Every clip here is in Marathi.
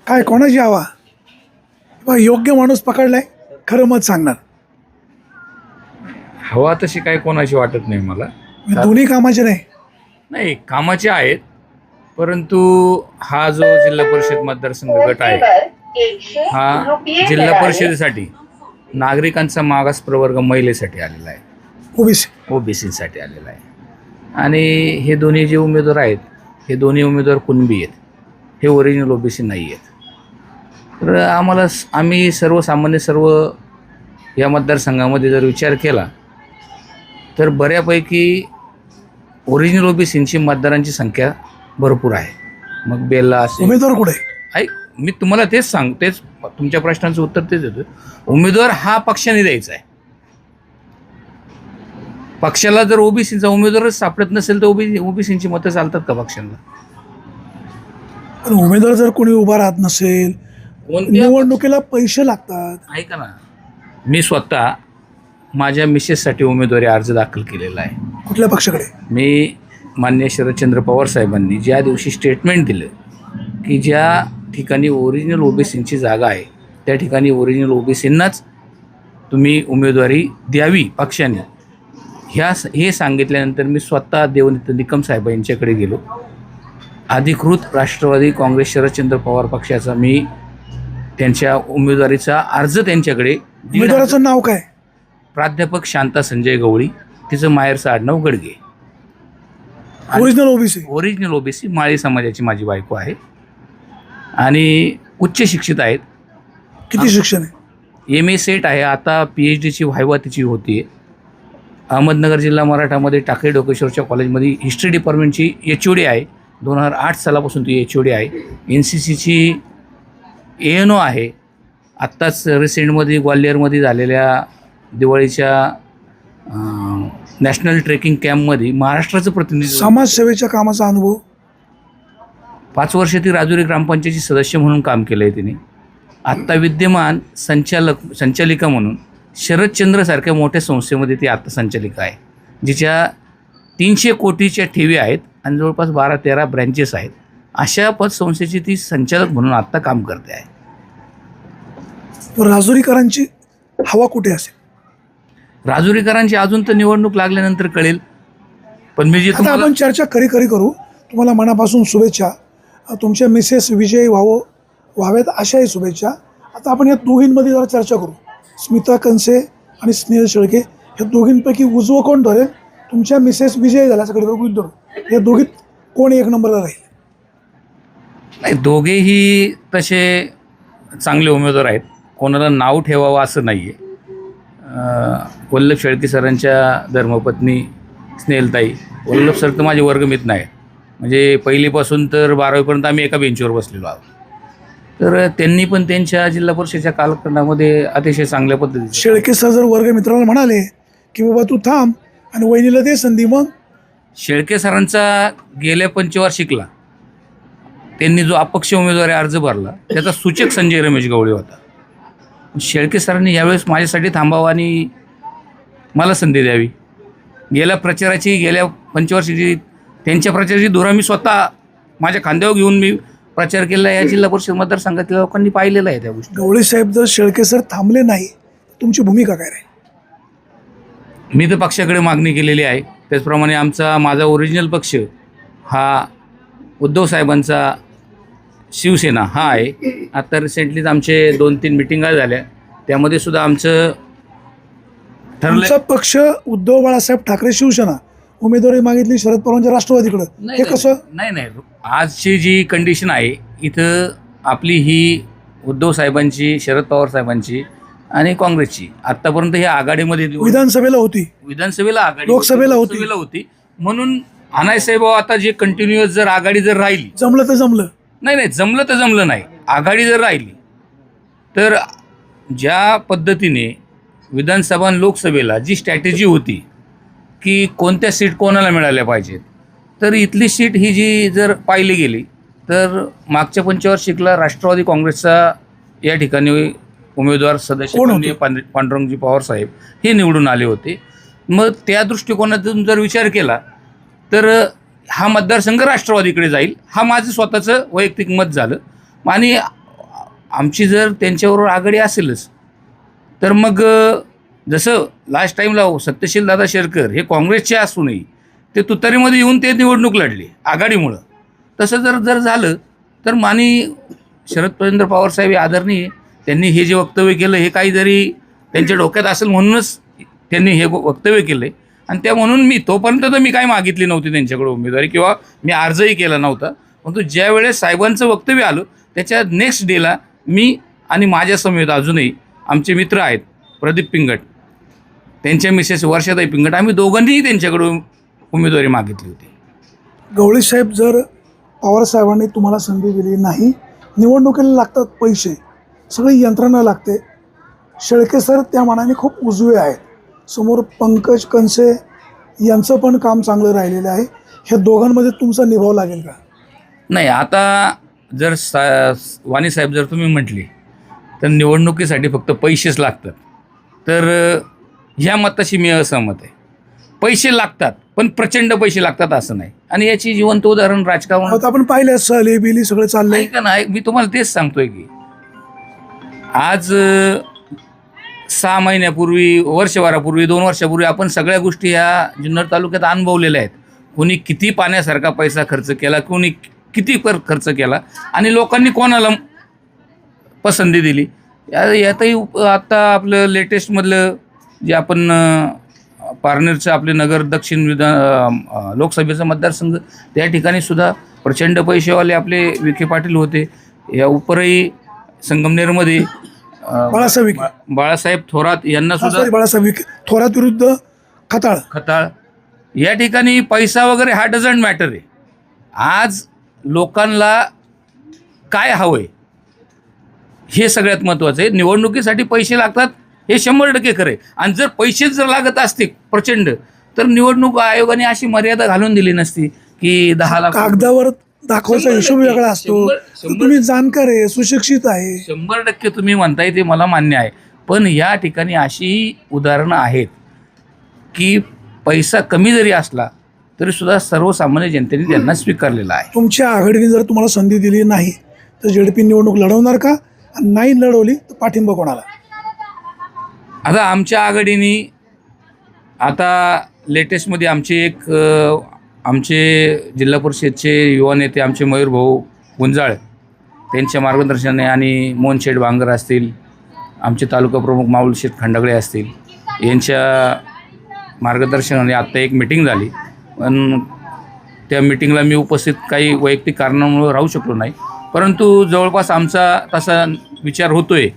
काय कोणाची हवा? योग्य माणूस पकडलाय, खरं मत सांगणार. हवा तशी काय कोणाची वाटत नाही मला. दोन्ही कामाचे नाही. नाही, कामाचे आहेत, परंतु हा जो जिल्हा परिषद मतदारसंघ गट आहे हा जिल्हा परिषदेसाठी नागरिकांचा मागास प्रवर्ग महिलेसाठी आलेला आहे, ओबीसीसाठी आलेला आहे. आणि हे दोन्ही जे उमेदवार आहेत हे दोन्ही उमेदवार कुणबी आहेत, हे ओरिजिनल ओबीसी नाही आहेत. तर आम्ही सर्वसामान्य सर्व या मतदारसंघामध्ये जर विचार केला तर बऱ्यापैकी ओरिजिनल ओबीसींची मतदारांची संख्या भरपूर आहे. मग बेल्ला असेल. उमेदवार कुठे? मी तुम्हाला तेच तेच तुमच्या प्रश्नाचं उत्तर तेच देतो. उमेदवार हा पक्षाने द्यायचा आहे. पक्षाला जर ओबीसीचा उमेदवारच सापडत नसेल तर ओबीसीची मतं चालतात का पक्षांना? पण उमेदवार जर कोणी उभा राहत नसेल, निवडणुकीला पैसे लागतात. ऐका ना, मी स्वतः माझ्या मिसेससाठी उमेदवारी अर्ज दाखल केलेला आहे. कुठल्या पक्षाकडे? मी माननीय शरदचंद्र पवार साहेबांनी ज्या दिवशी स्टेटमेंट दिलं की ज्या ठिकाणी ओरिजिनल ओबीसींची जागा आहे त्या ठिकाणी ओरिजिनल ओबीसींनाच तुम्ही उमेदवारी द्यावी पक्षाने, हे सांगितल्यानंतर मी स्वतः देवनीत निकम साहेब यांच्याकडे गेलो. अधिकृत राष्ट्रवादी काँग्रेस शरदचंद्र पवार पक्षाचा मी त्यांच्या उमेदवारीचा अर्ज त्यांच्याकडे. उमेदवाराचं नाव काय? प्राध्यापक शांता संजय गवळी, तिचं माहेरचं आडनाव गडगे. ओरिजिनल ओबीसी माळी समाजाची माझी बायको आहे आणि उच्च शिक्षित आहेत. किती शिक्षण आहे? MA सेट आहे. आता PhDची व्हायवा तिची होती. अहमदनगर जिल्हा मराठामध्ये टाकळी डोकेश्वरच्या कॉलेजमध्ये हिस्ट्री डिपार्टमेंटची HOD आहे. 2008 सालापासून ती HOD आहे. NCCची ANO आहे. आत्ताच रिसेंटमध्ये ग्वाल्हेरमध्ये झालेल्या दिवाळीच्या नॅशनल ट्रेकिंग कॅम्पमध्ये महाराष्ट्राचं प्रतिनिधित्व. समाजसेवेच्या कामाचा अनुभव. 5 वर्ष ती राजुरी ग्रामपंचायतीची सदस्य म्हणून काम केलं आहे तिने. आत्ता विद्यमान संचालिका म्हणून शरदचंद्रसारख्या मोठ्या संस्थेमध्ये ती आत्ता संचालिका आहे, जिच्या 300 कोटीच्या ठेवी आहेत आणि जवळपास 12-13 ब्रँचेस आहेत. अशा पतसंस्थेची ती संचालक म्हणून आत्ता काम करते आहे. राजुरीकरांची हवा कुठे असेल? राजुरीकरांची अजून तर निवडणूक लागल्यानंतर कळेल. पण मी जे आपण चर्चा खरी करू. तुम्हाला मनापासून शुभेच्छा. तुमच्या मिसेस विजयी व्हाव्यात अशाही शुभेच्छा. आता आपण या दोघींमध्ये जरा चर्चा करू. स्मिता कंसे आणि स्नेहल शेळके, या दोघींपैकी उजवं कोण ठरेल? तुमच्या मिसेस विजयी झाल्या सगळीकडे गृहीत धरू, या दोघीत कोण एक नंबरला राहील? नाही, दोघेही तसे चांगले उमेदवार आहेत. कोणाला नाव ठेवावं असं नाही आहे. वल्लभ शेळके सरांच्या धर्मपत्नी स्नेहलताई, वल्लभ सर तर माझे वर्गमित्र आहेत. म्हणजे पहिलीपासून तर 12वीपर्यंत आम्ही एका बेंचवर बसलेलो आहोत. तर त्यांनी पण त्यांच्या जिल्हा परिषदेच्या कालखंडामध्ये अतिशय चांगल्या पद्धतीने. शेळके सर जर वर्गमित्राला म्हणाले की बाबा तू थांब आणि वहिनीला दे संधी, मग शेळके सरांचा गेल्या पंचवार्षिकला त्यांनी जो अपक्ष उमेदवारी अर्ज भरला त्याचा सूचक संजय रमेश गवळी होता. शेळके सरांनी यावेळेस माझ्यासाठी थांबावं आणि मला संधी द्यावी. गेल्या पंचवार्षिकची त्यांच्या प्रचाराची धुरा मी स्वतः माझ्या खांद्यावर घेऊन मी प्रचार केला. या जिल्हा परिषद मतदारसंघातल्या लोकांनी पाहिलेलं आहे त्या गोष्टी. गवळी साहेब जर शेळके सर थांबले नाही, तुमची भूमिका काय राहील? मी तर पक्षाकडे मागणी केलेली आहे. त्याचप्रमाणे माझा ओरिजिनल पक्ष हा उद्धव साहेबांचा शिवसेना हा आहे. आता रिसेंटलीच आमचे 2-3 मिटिंगा झाल्या, त्यामध्ये सुद्धा आमचं ठरलं. पक्ष उद्धव बाळासाहेब ठाकरे शिवसेना, उमेदवारी मागितली शरद पवारांच्या राष्ट्रवादीकडे. हे कसं? नाही, आजची जी कंडिशन आहे इथं आपली ही उद्धव साहेबांची, शरद पवार साहेबांची आणि काँग्रेसची आतापर्यंत ही आघाडीमध्ये विधानसभेला होती, आघाडी लोकसभेला होती. म्हणून आणायसाहेब आता जे कंटिन्युअस जर आघाडी जर राहिली, जमलं तर जमलं, नाही जमलं तर जमलं नाही, आघाडी जर राहिली तर ज्या पद्धतीने विधानसभा आणि लोकसभेला जी स्ट्रॅटेजी होती की कोणत्या सीट कोणाला मिळाल्या पाहिजेत, तर इथली सीट ही जी जर पाहिली गेली तर मागच्या पंचवार्षिकला राष्ट्रवादी काँग्रेसचा या ठिकाणी उमेदवार सदस्य पांडुरंगजी पवार साहेब हे निवडून आले होते. मग त्या दृष्टिकोनातून जर विचार केला तर हा मतदारसंघ राष्ट्रवादीकडे जाईल, हा माझं स्वतःचं वैयक्तिक मत झालं. आणि आमची जर त्यांच्याबरोबर आघाडी असेलच तर मग जसं लास्ट टाईमला सत्यशील दादा शेरकर हे काँग्रेसचे असूनही ते तुतारीमध्ये येऊन ते निवडणूक लढले आघाडीमुळं, तसं जर झालं तर शरद पवार साहेब हे आदरणीय, त्यांनी हे जे वक्तव्य केलं हे काहीतरी त्यांच्या डोक्यात असेल म्हणूनच त्यांनी हे वक्तव्य केलं आहे. आणि त्या म्हणून मी तोपर्यंत तर मी काही मागितली नव्हती त्यांच्याकडे उमेदवारी किंवा मी अर्जही केला नव्हता. परंतु ज्या वेळेस साहेबांचं वक्तव्य आलं त्याच्या नेक्स्ट डेला मी आणि माझ्या समेत अजूनही आमचे मित्र आहेत प्रदीप पिंगट, त्यांच्या मिसेस वर्षाताई पिंगट, आम्ही दोघांनीही त्यांच्याकडून उमेदवारी मागितली होती. गवळी साहेब, जर पवार साहेबांनी तुम्हाला संधी दिली नाही, निवडणुकीला लागतात पैसे, सगळी यंत्रणा लागते. शेळके सर त्या मानाने खूप उजवे आहेत, समोर पंकज कनसे यांचं पण काम चांगलं राहिलेलं आहे. ह्या दोघांमध्ये तुमचा निभाव लागेल का? नाही, आता जर वाणी साहेब जर तुम्ही म्हटले तर निवडणुकीसाठी फक्त पैसेच लागतात, तर ह्या मताशी मी असहमत आहे. पैसे लागतात पण प्रचंड पैसे लागतात असं नाही. आणि याची जिवंत उदाहरण राजकारणात आपण पाहिलं, सहली बिली सगळं चाललंय का नाही. मी तुम्हाला तेच सांगतोय की आज 6 महिन्यापूर्वी, वर्षभरापूर्वी, 2 वर्षापूर्वी आपण सगळ्या गोष्टी ह्या जुन्नर तालुक्यात अनुभवलेल्या आहेत. कोणी किती पाण्यासारखा पैसा खर्च केला, कोणी किती खर्च केला आणि लोकांनी कोणाला पसंती दिली. यातही आत्ता आपलं लेटेस्टमधलं जे आपण पारनेरचं आपले नगर दक्षिण लोकसभेचा मतदारसंघ, त्या ठिकाणी सुद्धा प्रचंड पैसेवाले आपले विखे पाटील होते. या उपरही संगमनेरमध्ये बाळासाहेब थोरात यांना सुद्धा, बाळासाहेब विखे थोरात विरुद्ध खताळ, या ठिकाणी पैसा वगैरे हा डझंट मॅटर आहे. आज लोकांना काय हवंय हे सगळ्यात महत्त्वाचं आहे. निवडणुकीसाठी पैसे लागतात हे 100% खरं आहे. आणि जर पैसेच जर लागत असते प्रचंड तर निवडणूक आयोगाने अशी मर्यादा घालून दिली नसती की 10 लाख. कागदावर दाखवायचा हिशोब वेगळा असतो. तुम्ही जाणकार आहे, सुशिक्षित आहे. 100% तुम्ही म्हणताय ते मला मान्य आहे. पण या ठिकाणी अशी उदाहरणं आहेत की पैसा कमी जरी असला तरी सुद्धा सर्वसामान्य जनतेने त्यांना स्वीकारलेला आहे. तुमच्या आघाडीने जर तुम्हाला संधी दिली नाही तर जेडपी निवडणूक लढवणार का? आणि नाही लढवली तर पाठिंबा कोणाला? आता आमच्या आघाडीने आता लेटेस्टमध्ये आमचे जिल्हा परिषदचे युवा नेते आमचे मयूर भाऊ गुंजाळ त्यांच्या मार्गदर्शनाने आणि मोहनशेठ बांगर असतील, आमचे तालुका प्रमुख माऊलशेठ खंडागळे असतील, यांच्या मार्गदर्शनाने आत्ता एक मिटिंग झाली. पण त्या मिटिंगला मी उपस्थित काही वैयक्तिक कारणामुळे राहू शकलो नाही. परंतु जवळपास आमचा तसा विचार होतो आहे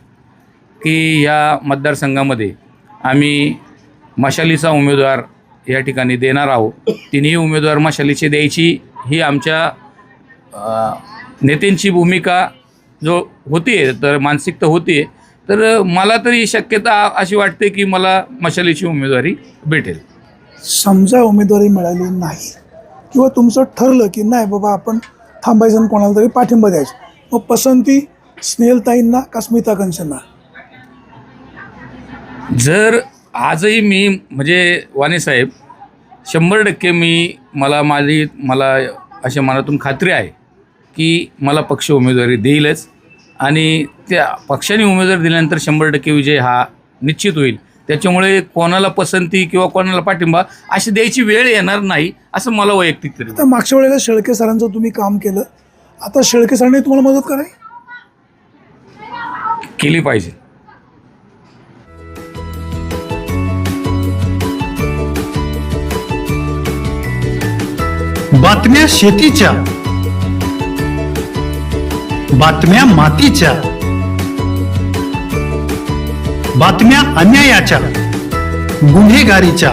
की या मतदारसंघामध्ये आम्ही मशालीचा उमेदवार या ठिकाणी देणार आहोत. तिन्ही उमेदवार मशालीचे द्यायची ही आमच्या नेत्यांची भूमिका जो होती आहे, तर मानसिकता होती आहे. तर मला तरी शक्यता अशी वाटते की मला मशालीची उमेदवारी भेटेल. समजा उमेदवारी मिळाली नाही किंवा तुमचं ठरलं की नाही बाबा आपण थांबायचं आणि कोणाला तरी पाठिंबा द्यायचा, मग पसंती स्नेहलताईंना का स्मिता कंसेंना? जर आजही मी म्हणजे वाणी साहेब 100% मला अशा मनातून खात्री आहे की मला पक्ष उमेदवारी देईलच. आणि त्या पक्षाने उमेदवारी दिल्यानंतर 100% विजय हा निश्चित होईल. त्याच्यामुळे कोणाला पसंती किंवा कोणाला पाठिंबा अशी द्यायची वेळ येणार नाही असं मला वैयक्तिक तरी. आता मागच्या वेळेला शेळके सरांचं तुम्ही काम केलं, आता शेळके सरांनी तुम्हाला मदत करावी केली पाहिजे. बातम्या शेतीच्या, बातम्या मातीच्या, बातम्या अन्यायाच्या, गुन्हेगारीच्या,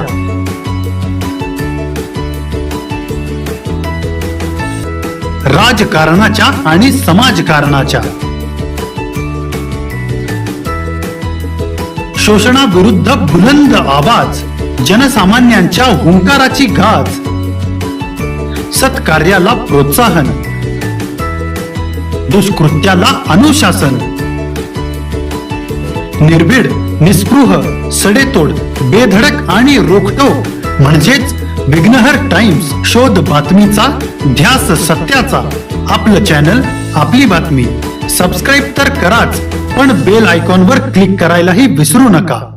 राजकारणाच्या आणि समाजकारणाच्या, शोषणाविरुद्ध बुलंद आवाज, जनसामान्यांच्या हुंकाराची गाज, सत्कार्याला प्रोत्साहन, दुष्कृत्याला अनुशासन, निर्भीड, निस्पृह, सडेतोड, बेधडक आणि रोखटोक म्हणजेच विघ्नहर टाइम्स. शोध बातमीचा, ध्यास सत्याचा. आपलं चॅनल, आपली बातमी. सबस्क्राईब तर कराच, पण बेल आयकॉनवर क्लिक करायलाही विसरू नका.